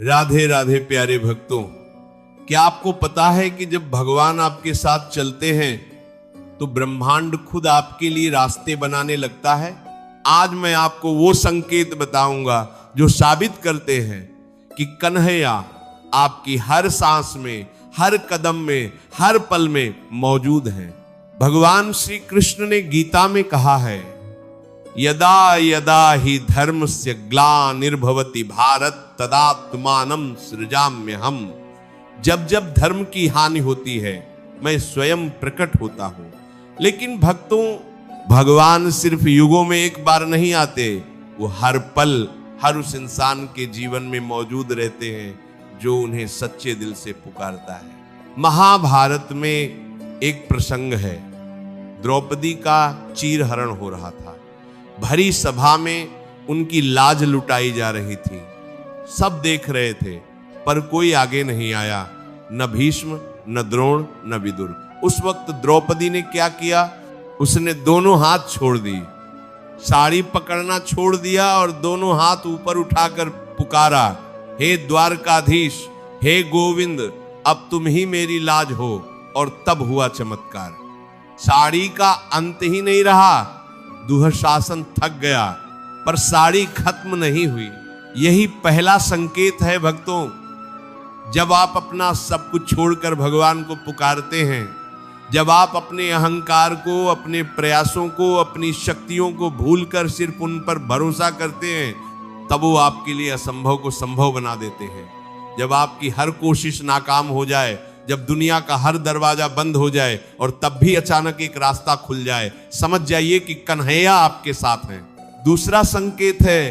राधे राधे प्यारे भक्तों, क्या आपको पता है कि जब भगवान आपके साथ चलते हैं तो ब्रह्मांड खुद आपके लिए रास्ते बनाने लगता है। आज मैं आपको वो संकेत बताऊंगा जो साबित करते हैं कि कन्हैया आपकी हर सांस में, हर कदम में, हर पल में मौजूद है। भगवान श्री कृष्ण ने गीता में कहा है, यदा यदा ही धर्मस्य ग्लानिर्भवति भारत तदात्मानं सृजाम्यहम्। जब जब धर्म की हानि होती है मैं स्वयं प्रकट होता हूं। लेकिन भक्तों, भगवान सिर्फ युगों में एक बार नहीं आते, वो हर पल हर उस इंसान के जीवन में मौजूद रहते हैं जो उन्हें सच्चे दिल से पुकारता है। महाभारत में एक प्रसंग है, द्रौपदी का चीरहरण हो रहा था। भरी सभा में उनकी लाज लुटाई जा रही थी। सब देख रहे थे पर कोई आगे नहीं आया, न भीष्म, न द्रोण, न विदुर। उस वक्त द्रौपदी ने क्या किया? उसने दोनों हाथ छोड़ दी, साड़ी पकड़ना छोड़ दिया और दोनों हाथ ऊपर उठाकर पुकारा, हे द्वारकाधीश, हे गोविंद, अब तुम ही मेरी लाज हो। और तब हुआ चमत्कार। साड़ी का अंत ही नहीं रहा, दुःशासन थक गया, पर साड़ी खत्म नहीं हुई। यही पहला संकेत है भक्तों। जब आप अपना सब कुछ छोड़कर भगवान को पुकारते हैं, जब आप अपने अहंकार को, अपने प्रयासों को, अपनी शक्तियों को भूलकर सिर्फ उन पर भरोसा करते हैं, तब वो आपके लिए असंभव को संभव बना देते हैं। जब आपकी हर कोशिश नाकाम हो जाए, जब दुनिया का हर दरवाजा बंद हो जाए और तब भी अचानक एक रास्ता खुल जाए, समझ जाइए कि कन्हैया आपके साथ हैं। दूसरा संकेत है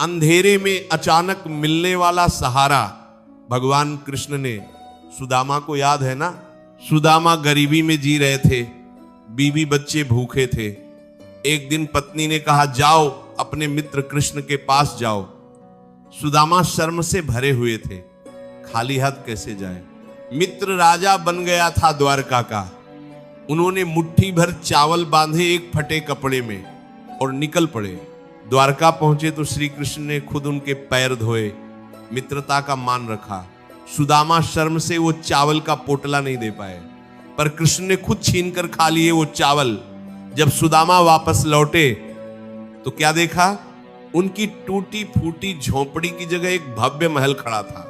अंधेरे में अचानक मिलने वाला सहारा। भगवान कृष्ण ने सुदामा को, याद है ना, सुदामा गरीबी में जी रहे थे, बीवी बच्चे भूखे थे। एक दिन पत्नी ने कहा, जाओ अपने मित्र कृष्ण के पास जाओ। सुदामा शर्म से भरे हुए थे, खाली हाथ कैसे जाए। मित्र राजा बन गया था द्वारका का। उन्होंने मुट्ठी भर चावल बांधे एक फटे कपड़े में और निकल पड़े। द्वारका पहुंचे तो श्री कृष्ण ने खुद उनके पैर धोए, मित्रता का मान रखा। सुदामा शर्म से वो चावल का पोटला नहीं दे पाए, पर कृष्ण ने खुद छीन कर खा लिए वो चावल। जब सुदामा वापस लौटे तो क्या देखा? उनकी टूटी फूटी झोपड़ी की जगह एक भव्य महल खड़ा था।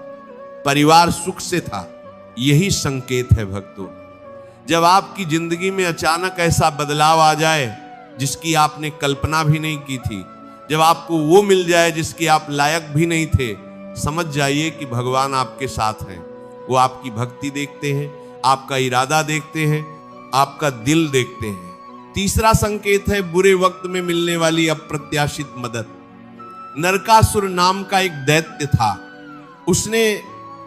परिवार सुख से था। यही संकेत है भक्तों। जब आपकी जिंदगी में अचानक ऐसा बदलाव आ जाए जिसकी आपने कल्पना भी नहीं की थी, जब आपको वो मिल जाए जिसकी आप लायक भी नहीं थे, समझ जाइए कि भगवान आपके साथ हैं। वो आपकी भक्ति देखते हैं, आपका इरादा देखते हैं, आपका दिल देखते हैं। तीसरा संकेत है बुरे वक्त में मिलने वाली अप्रत्याशित मदद। नरकासुर नाम का एक दैत्य था। उसने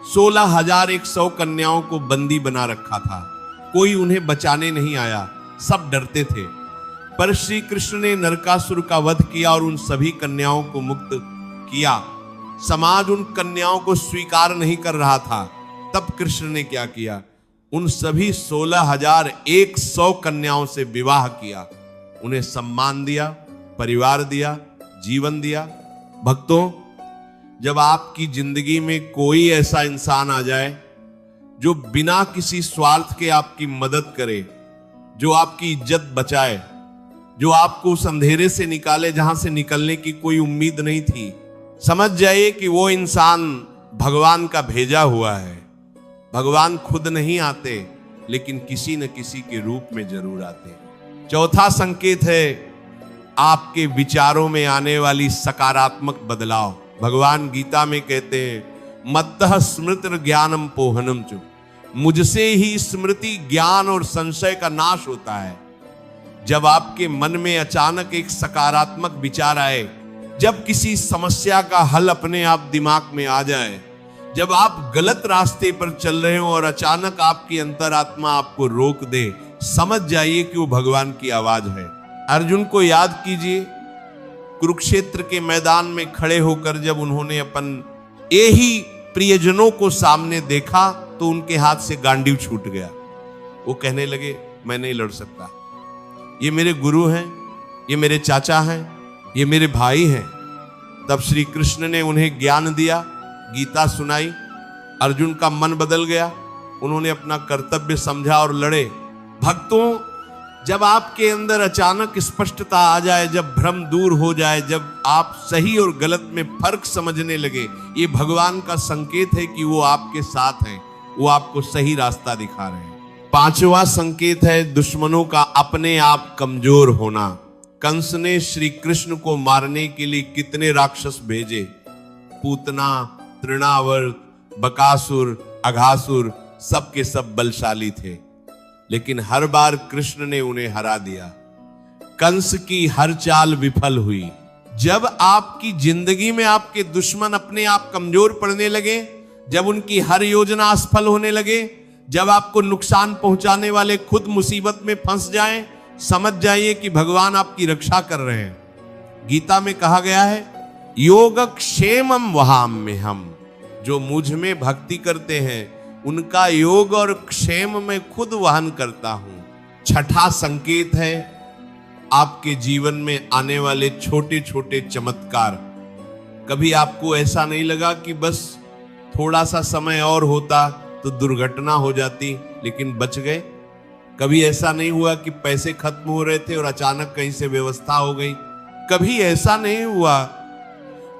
16,100 कन्याओं को बंदी बना रखा था। कोई उन्हें बचाने नहीं आया, सब डरते थे। पर श्री कृष्ण ने नरकासुर का वध किया और उन सभी कन्याओं को मुक्त किया। समाज उन कन्याओं को स्वीकार नहीं कर रहा था। तब कृष्ण ने क्या किया? उन सभी 16,100 कन्याओं से विवाह किया, उन्हें सम्मान दिया, परिवार दिया, जीवन दिया। भक्तों, जब आपकी जिंदगी में कोई ऐसा इंसान आ जाए जो बिना किसी स्वार्थ के आपकी मदद करे, जो आपकी इज्जत बचाए, जो आपको उस अंधेरे से निकाले जहां से निकलने की कोई उम्मीद नहीं थी, समझ जाइए कि वो इंसान भगवान का भेजा हुआ है। भगवान खुद नहीं आते, लेकिन किसी न किसी के रूप में जरूर आते हैं। चौथा संकेत है आपके विचारों में आने वाली सकारात्मक बदलाव। भगवान गीता में कहते हैं, मत्तः स्मृति ज्ञानम पोहनम चु। मुझसे ही स्मृति, ज्ञान और संशय का नाश होता है। जब आपके मन में अचानक एक सकारात्मक विचार आए, जब किसी समस्या का हल अपने आप दिमाग में आ जाए, जब आप गलत रास्ते पर चल रहे हो और अचानक आपकी अंतरात्मा आपको रोक दे, समझ जाइए कि वो भगवान की आवाज है। अर्जुन को याद कीजिए, कुरुक्षेत्र के मैदान में खड़े होकर जब उन्होंने अपन यही प्रियजनों को सामने देखा तो उनके हाथ से गांडीव छूट गया। वो कहने लगे, मैं नहीं लड़ सकता, ये मेरे गुरु हैं, ये मेरे चाचा हैं, ये मेरे भाई हैं। तब श्री कृष्ण ने उन्हें ज्ञान दिया, गीता सुनाई, अर्जुन का मन बदल गया, उन्होंने अपना कर्तव्य समझा और लड़े। भक्तों, जब आपके अंदर अचानक स्पष्टता आ जाए, जब भ्रम दूर हो जाए, जब आप सही और गलत में फर्क समझने लगे, ये भगवान का संकेत है कि वो आपके साथ हैं, वो आपको सही रास्ता दिखा रहे हैं। पांचवा संकेत है दुश्मनों का अपने आप कमजोर होना। कंस ने श्री कृष्ण को मारने के लिए कितने राक्षस भेजे, पूतना, तृणावर्त, बकासुर, अघासुर, सबके सब बलशाली थे, लेकिन हर बार कृष्ण ने उन्हें हरा दिया। कंस की हर चाल विफल हुई। जब आपकी जिंदगी में आपके दुश्मन अपने आप कमजोर पड़ने लगे, जब उनकी हर योजना असफल होने लगे, जब आपको नुकसान पहुंचाने वाले खुद मुसीबत में फंस जाएं, समझ जाइए कि भगवान आपकी रक्षा कर रहे हैं। गीता में कहा गया है, योगक्षेमम वहाम्यहम्, जो मुझ में भक्ति करते हैं उनका योग और क्षेम में खुद वहन करता हूं। छठा संकेत है आपके जीवन में आने वाले छोटे छोटे चमत्कार। कभी आपको ऐसा नहीं लगा कि बस थोड़ा सा समय और होता तो दुर्घटना हो जाती, लेकिन बच गए? कभी ऐसा नहीं हुआ कि पैसे खत्म हो रहे थे और अचानक कहीं से व्यवस्था हो गई? कभी ऐसा नहीं हुआ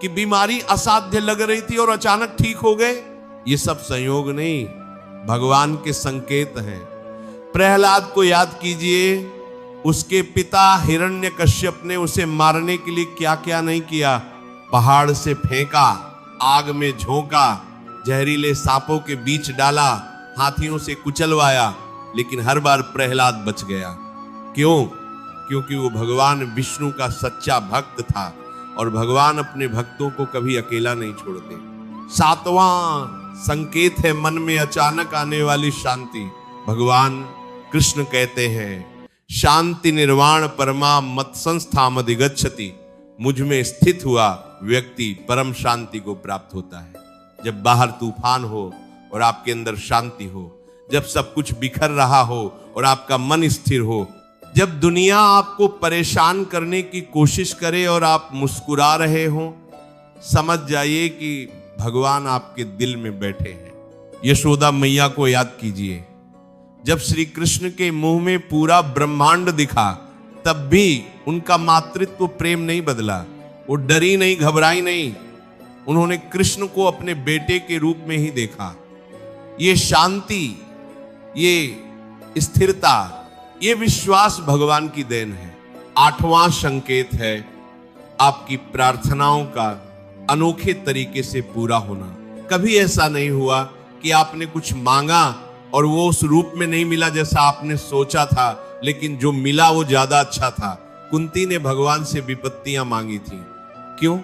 कि बीमारी असाध्य लग रही थी और अचानक ठीक हो गए? ये सब संयोग नहीं, भगवान के संकेत हैं। प्रहलाद को याद कीजिए, उसके पिता हिरण्यकश्यप ने उसे मारने के लिए क्या क्या नहीं किया। पहाड़ से फेंका, आग में झोंका, जहरीले सांपों के बीच डाला, हाथियों से कुचलवाया, लेकिन हर बार प्रहलाद बच गया। क्यों? क्योंकि वो भगवान विष्णु का सच्चा भक्त था और भगवान अपने भक्तों को कभी अकेला नहीं छोड़ते। सातवां संकेत है मन में अचानक आने वाली शांति। भगवान कृष्ण कहते हैं, शांति निर्वाण परमा मत संस्थामधिगच्छति, मुझ में स्थित हुआ व्यक्ति परम शांति को प्राप्त होता है। जब बाहर तूफान हो और आपके अंदर शांति हो, जब सब कुछ बिखर रहा हो और आपका मन स्थिर हो, जब दुनिया आपको परेशान करने की कोशिश करे और आप मुस्कुरा रहे हो, समझ जाइए कि भगवान आपके दिल में बैठे हैं। यशोदा मैया को याद कीजिए, जब श्री कृष्ण के मुंह में पूरा ब्रह्मांड दिखा, तब भी उनका मातृत्व प्रेम नहीं बदला। वो डरी नहीं, घबराई नहीं, उन्होंने कृष्ण को अपने बेटे के रूप में ही देखा। ये शांति, ये स्थिरता, ये विश्वास भगवान की देन है। आठवां संकेत है आपकी प्रार्थनाओं का अनोखे तरीके से पूरा होना। कभी ऐसा नहीं हुआ कि आपने कुछ मांगा और वो उस रूप में नहीं मिला जैसा आपने सोचा था, लेकिन जो मिला वो ज्यादा अच्छा था। कुंती ने भगवान से विपत्तियां मांगी थी। क्यों?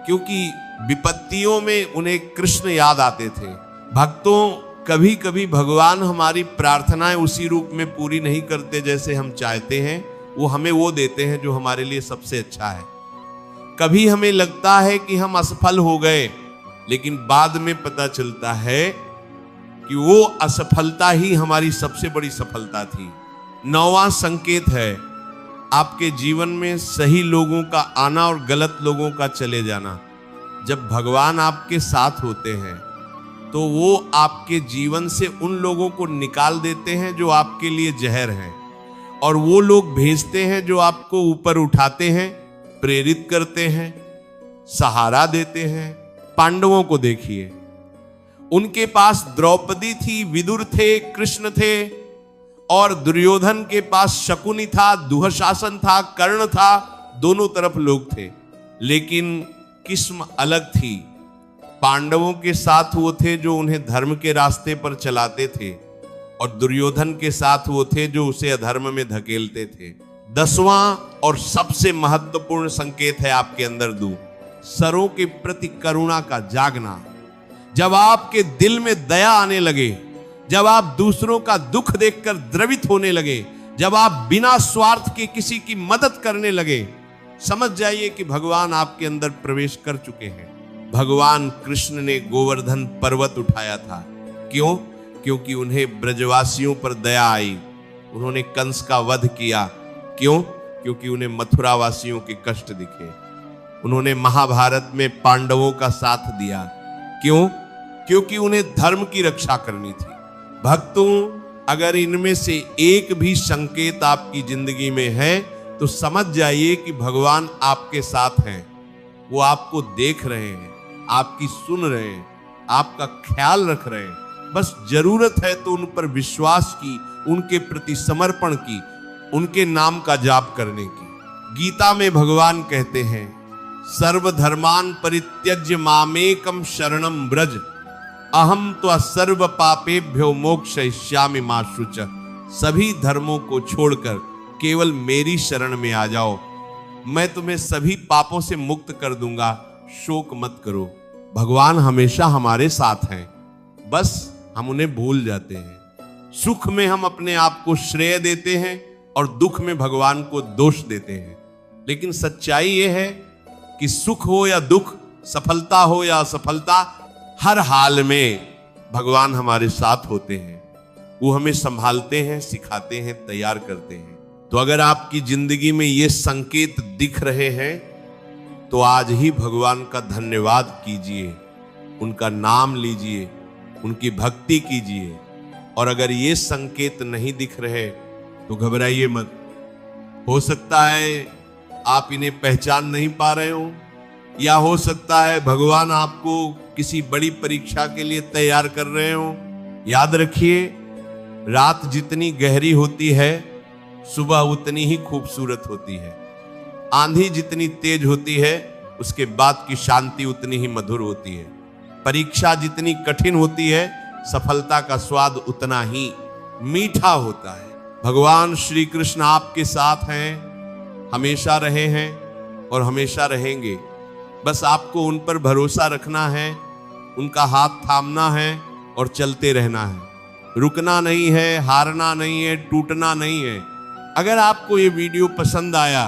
क्योंकि विपत्तियों में उन्हें कृष्ण याद आते थे। भक्तों, कभी कभी भगवान हमारी प्रार्थनाएं उसी रूप में पूरी नहीं करते जैसे हम चाहते हैं। वो हमें वो देते हैं जो हमारे लिए सबसे अच्छा है। कभी हमें लगता है कि हम असफल हो गए, लेकिन बाद में पता चलता है कि वो असफलता ही हमारी सबसे बड़ी सफलता थी। नौवां संकेत है आपके जीवन में सही लोगों का आना और गलत लोगों का चले जाना। जब भगवान आपके साथ होते हैं तो वो आपके जीवन से उन लोगों को निकाल देते हैं जो आपके लिए जहर हैं, और वो लोग भेजते हैं जो आपको ऊपर उठाते हैं, प्रेरित करते हैं, सहारा देते हैं। पांडवों को देखिए, उनके पास द्रौपदी थी, विदुर थे, कृष्ण थे, और दुर्योधन के पास शकुनी था, दुःशासन था, कर्ण था, दोनों तरफ लोग थे, लेकिन किस्म अलग थी। पांडवों के साथ वो थे जो उन्हें धर्म के रास्ते पर चलाते थे, और दुर्योधन के साथ वो थे जो उसे अधर्म में धकेलते थे। 10वां और सबसे महत्वपूर्ण संकेत है आपके अंदर सरों के प्रति करुणा का जागना। जब आपके दिल में दया आने लगे, जब आप दूसरों का दुख देखकर द्रवित होने लगे, जब आप बिना स्वार्थ के किसी की मदद करने लगे, समझ जाइए कि भगवान आपके अंदर प्रवेश कर चुके हैं। भगवान कृष्ण ने गोवर्धन पर्वत उठाया था। क्यों? क्योंकि उन्हें ब्रजवासियों पर दया आई। उन्होंने कंस का वध किया। क्यों? क्योंकि उन्हें मथुरा वासियों के कष्ट दिखे। उन्होंने महाभारत में पांडवों का साथ दिया। क्यों? क्योंकि उन्हें धर्म की रक्षा करनी थी। भक्तों, अगर इनमें से एक भी संकेत आपकी जिंदगी में है तो समझ जाइए कि भगवान आपके साथ हैं। वो आपको देख रहे हैं, आपकी सुन रहे हैं, आपका ख्याल रख रहे हैं। बस जरूरत है तो उन पर विश्वास की, उनके प्रति समर्पण की, उनके नाम का जाप करने की। गीता में भगवान कहते हैं, सर्वधर्मान परित्यज्य मामेकम शरणम व्रज, अहम त्वा सर्व पापेभ्यो मोक्षयिष्यामि मा शुचः। सभी धर्मों को छोड़कर केवल मेरी शरण में आ जाओ, मैं तुम्हें सभी पापों से मुक्त कर दूंगा, शोक मत करो। भगवान हमेशा हमारे साथ हैं, बस हम उन्हें भूल जाते हैं। सुख में हम अपने आप को श्रेय देते हैं और दुख में भगवान को दोष देते हैं। लेकिन सच्चाई यह है कि सुख हो या दुख, सफलता हो या असफलता, हर हाल में भगवान हमारे साथ होते हैं। वो हमें संभालते हैं, सिखाते हैं, तैयार करते हैं। तो अगर आपकी जिंदगी में ये संकेत दिख रहे हैं तो आज ही भगवान का धन्यवाद कीजिए, उनका नाम लीजिए, उनकी भक्ति कीजिए। और अगर ये संकेत नहीं दिख रहे तो घबराइए मत। हो सकता है आप इन्हें पहचान नहीं पा रहे हो, या हो सकता है भगवान आपको किसी बड़ी परीक्षा के लिए तैयार कर रहे हो। याद रखिए, रात जितनी गहरी होती है सुबह उतनी ही खूबसूरत होती है। आंधी जितनी तेज होती है उसके बाद की शांति उतनी ही मधुर होती है। परीक्षा जितनी कठिन होती है सफलता का स्वाद उतना ही मीठा होता है। भगवान श्री कृष्ण आपके साथ हैं, हमेशा रहे हैं और हमेशा रहेंगे। बस आपको उन पर भरोसा रखना है, उनका हाथ थामना है और चलते रहना है। रुकना नहीं है, हारना नहीं है, टूटना नहीं है। अगर आपको ये वीडियो पसंद आया,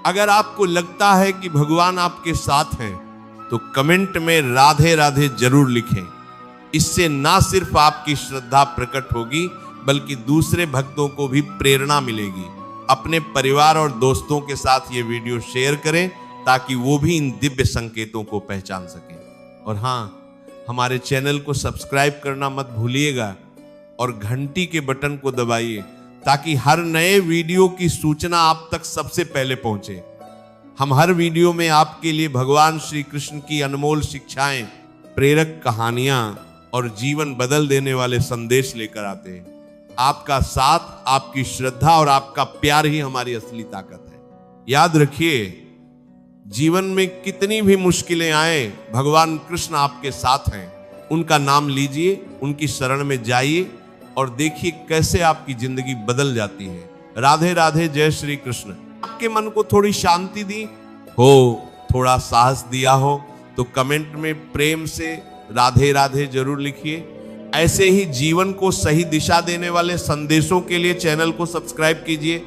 अगर आपको लगता है कि भगवान आपके साथ हैं, तो कमेंट में राधे राधे जरूर लिखें। इससे ना सिर्फ आपकी श्रद्धा प्रकट होगी बल्कि दूसरे भक्तों को भी प्रेरणा मिलेगी। अपने परिवार और दोस्तों के साथ ये वीडियो शेयर करें ताकि वो भी इन दिव्य संकेतों को पहचान सकें। और हाँ, हमारे चैनल को सब्सक्राइब करना मत भूलिएगा और घंटी के बटन को दबाइए ताकि हर नए वीडियो की सूचना आप तक सबसे पहले पहुंचे। हम हर वीडियो में आपके लिए भगवान श्री कृष्ण की अनमोल शिक्षाएं, प्रेरक कहानियां और जीवन बदल देने वाले संदेश लेकर आते हैं। आपका साथ, आपकी श्रद्धा और आपका प्यार ही हमारी असली ताकत है। याद रखिए, जीवन में कितनी भी मुश्किलें आए, भगवान कृष्ण आपके साथ हैं। उनका नाम लीजिए, उनकी शरण में जाइए और देखिए कैसे आपकी जिंदगी बदल जाती है। राधे राधे, जय श्री कृष्ण। आपके मन को थोड़ी शांति दी हो, थोड़ा साहस दिया हो तो कमेंट में प्रेम से राधे राधे जरूर लिखिए। ऐसे ही जीवन को सही दिशा देने वाले संदेशों के लिए चैनल को सब्सक्राइब कीजिए।